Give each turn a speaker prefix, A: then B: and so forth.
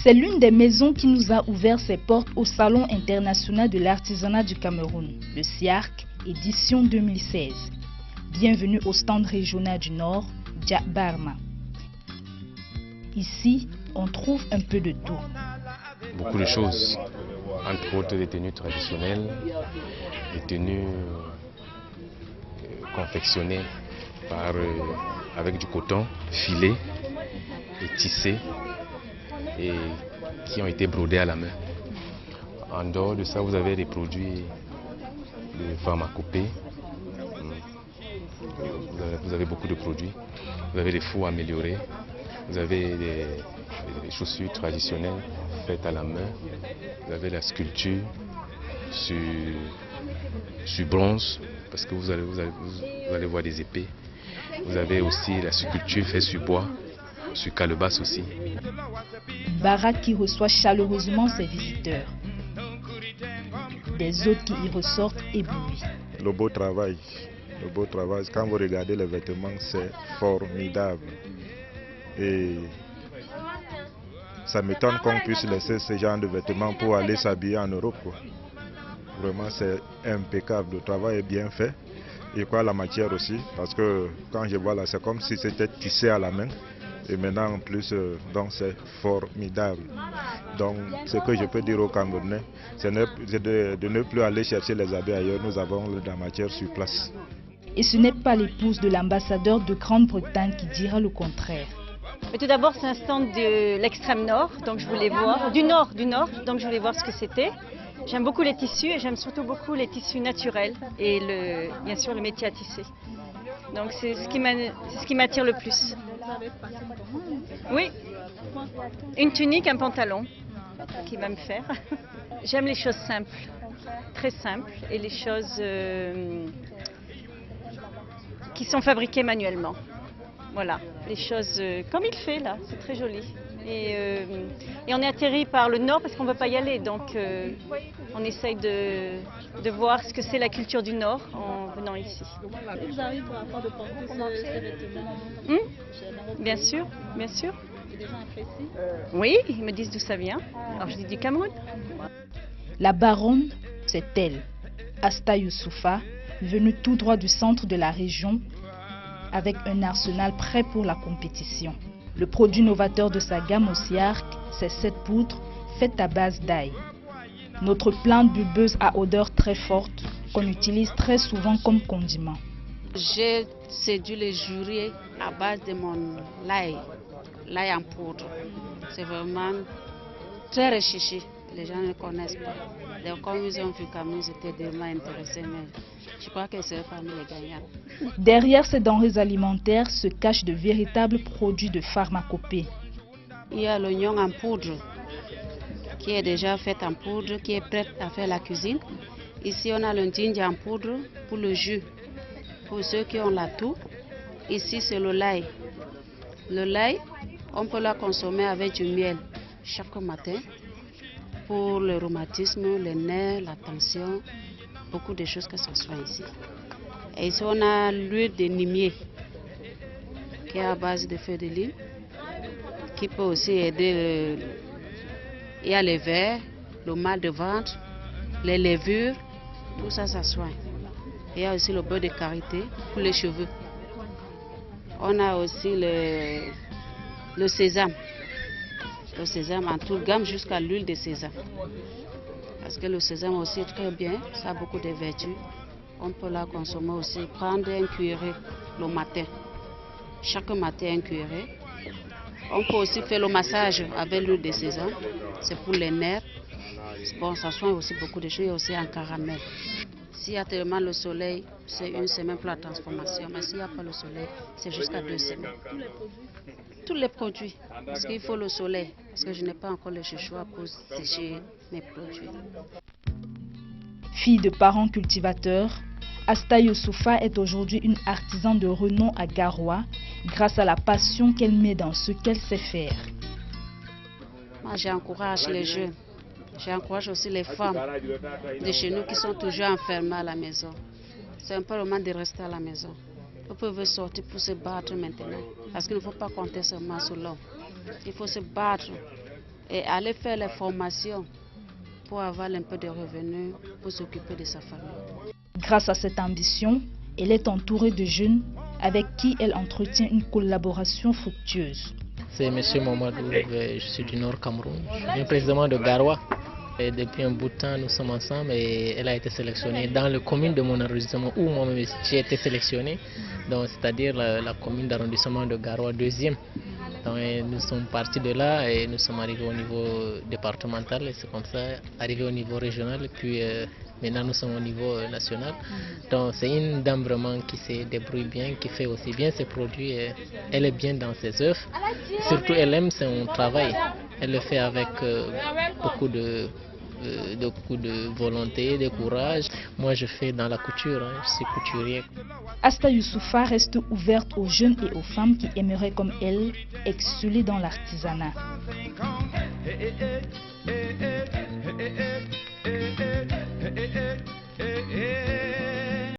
A: C'est l'une des maisons qui nous a ouvert ses portes au Salon international de l'artisanat du Cameroun, le SIARC, édition 2016. Bienvenue au stand régional du Nord, Djabarma. Ici, on trouve un peu de tout.
B: Beaucoup de choses, entre autres des tenues traditionnelles, des tenues confectionnées avec du coton filé et tissé et qui ont été brodés à la main. En dehors de ça, vous avez des produits de pharmacopée. Vous avez beaucoup de produits. Vous avez des fours améliorés. Vous avez des chaussures traditionnelles faites à la main. Vous avez la sculpture sur bronze, parce que vous allez voir des épées. Vous avez aussi la sculpture faite sur bois, sur calebasse aussi.
A: Baraque qui reçoit chaleureusement ses visiteurs. Des hôtes qui y ressortent éblouis.
C: Le beau travail, quand vous regardez les vêtements, c'est formidable. Et ça m'étonne qu'on puisse laisser ce genre de vêtements pour aller s'habiller en Europe, quoi. Vraiment, c'est impeccable. Le travail est bien fait. Et quoi, la matière aussi, parce que quand je vois là, c'est comme si c'était tissé à la main. Et maintenant, en plus, donc c'est formidable. Donc, ce que je peux dire aux Camerounais, c'est de ne plus aller chercher les habits ailleurs. Nous avons la matière sur place.
A: Et ce n'est pas l'épouse de l'ambassadeur de Grande-Bretagne qui dira le contraire.
D: Mais tout d'abord, c'est un stand de l'extrême nord, donc je voulais voir, du nord, donc je voulais voir ce que c'était. J'aime beaucoup les tissus et j'aime surtout beaucoup les tissus naturels et bien sûr le métier à tisser. Donc c'est ce qui m'attire le plus. Oui, une tunique, un pantalon qui va me faire. J'aime les choses simples, très simples, et les choses qui sont fabriquées manuellement. Voilà, les choses comme il fait là, c'est très joli. Et on est atterri par le nord parce qu'on ne veut pas y aller, donc on essaye de voir ce que c'est la culture du nord en venant ici.
E: Vous arrivez à de porter ces vêtements?
D: Bien sûr, bien sûr.
E: C'est des gens appréciés?
D: Oui, ils me disent d'où ça vient. Alors je dis du Cameroun.
A: La baronne, c'est elle, Asta Youssoufa, venue tout droit du centre de la région, avec un arsenal prêt pour la compétition. Le produit novateur de sa gamme au SIARC, c'est cette poudre faite à base d'ail. Notre plante bulbeuse à odeur très forte qu'on utilise très souvent comme condiment.
F: J'ai séduit les jurys à base de mon l'ail en poudre. C'est vraiment très recherché. Les gens ne connaissent pas. Donc quand ils ont vu comme ils étaient vraiment intéressés, mais je crois que c'est parmi les gagnants.
A: Derrière ces denrées alimentaires se cachent de véritables produits de pharmacopée.
F: Il y a l'oignon en poudre qui est déjà fait en poudre, qui est prêt à faire la cuisine. Ici on a le ginger en poudre pour le jus, pour ceux qui ont la toux. Ici c'est le lait. Le lait, on peut la consommer avec du miel chaque matin pour le rhumatisme, les nerfs, la tension, beaucoup de choses que ce soit ici. Et ici on a l'huile de nimier qui est à base de feuilles de lime, qui peut aussi aider. Il y a les vers, le mal de ventre, les levures, tout ça, ça soigne. Il y a aussi le beurre de karité pour les cheveux. On a aussi le sésame. Le sésame en toute gamme jusqu'à l'huile de sésame. Parce que le sésame aussi est très bien, ça a beaucoup de vertus. On peut la consommer aussi, prendre un cuillerée le matin. Chaque matin un cuillerée. On peut aussi faire le massage avec l'huile de sésame. C'est pour les nerfs. Bon, ça soigne aussi beaucoup de choses, aussi en caramel. S'il y a tellement le soleil, c'est une semaine pour la transformation. Mais s'il n'y a pas le soleil, c'est jusqu'à 2 semaines. Tous les produits, parce qu'il faut le soleil, parce que je n'ai pas encore le chouchoua pour sécher mes produits.
A: Fille de parents cultivateurs, Asta Youssoufa est aujourd'hui une artisane de renom à Garoua grâce à la passion qu'elle met dans ce qu'elle sait faire.
F: Moi, j'encourage les jeunes, j'encourage aussi les femmes de chez nous qui sont toujours enfermées à la maison. C'est un peu le moment de rester à la maison. Vous pouvez sortir pour se battre maintenant, parce qu'il ne faut pas compter seulement sur l'homme. Il faut se battre et aller faire les formations pour avoir un peu de revenus pour s'occuper de sa famille.
A: Grâce à cette ambition, elle est entourée de jeunes avec qui elle entretient une collaboration fructueuse.
G: C'est M. Mamadou, je suis du Nord Cameroun. Je viens précisément de Garoua. Et depuis un bout de temps, nous sommes ensemble et elle a été sélectionnée dans la commune de mon arrondissement où moi-même j'ai été sélectionné, c'est-à-dire la commune d'arrondissement de Garoua 2e. Donc, nous sommes partis de là et nous sommes arrivés au niveau départemental et c'est comme ça, arrivés au niveau régional et puis maintenant nous sommes au niveau national. Donc c'est une dame vraiment qui se débrouille bien, qui fait aussi bien ses produits. Et elle est bien dans ses œuvres. Surtout elle aime son travail. Elle le fait avec beaucoup de volonté, de courage. Moi je fais dans la couture, je suis couturier.
A: Asta Youssoufa reste ouverte aux jeunes et aux femmes qui aimeraient comme elle exceller dans l'artisanat.